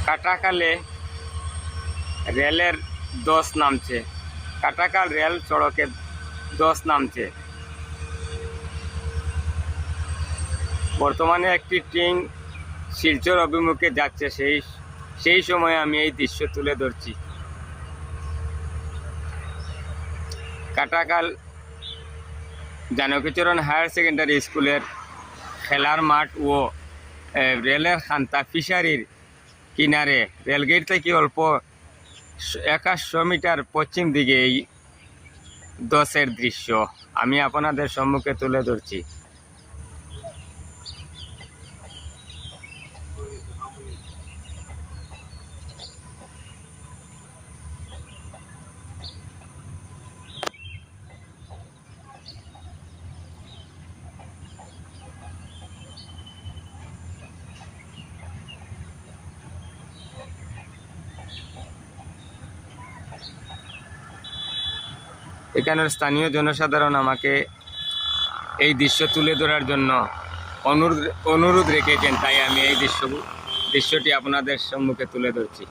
কাটাকালে রেলের দোষ নামছে। কাটাকাল রেল সড়কে দোষ নামছে। বর্তমানে একটি ট্রেন শিলচর অভিমুখে যাচ্ছে, সেই সময় আমি এই দৃশ্য তুলে ধরছি। কাটাকাল জানকীচরণ হায়ার সেকেন্ডারি স্কুলের খেলার মাঠ ও রেলের খান্তা ফিশারির কিনারে রেলগেট থেকে অল্প 100 মিটার পশ্চিম দিকে এই দোষের দৃশ্য আমি আপনাদের সম্মুখে তুলে ধরছি। এখানের স্থানীয় জনসাধারণ আমাকে এই দৃশ্য তুলে ধরার জন্য অনুরোধ রেখেছেন, তাই আমি এই দৃশ্যটি আপনাদের সম্মুখে তুলে ধরছি।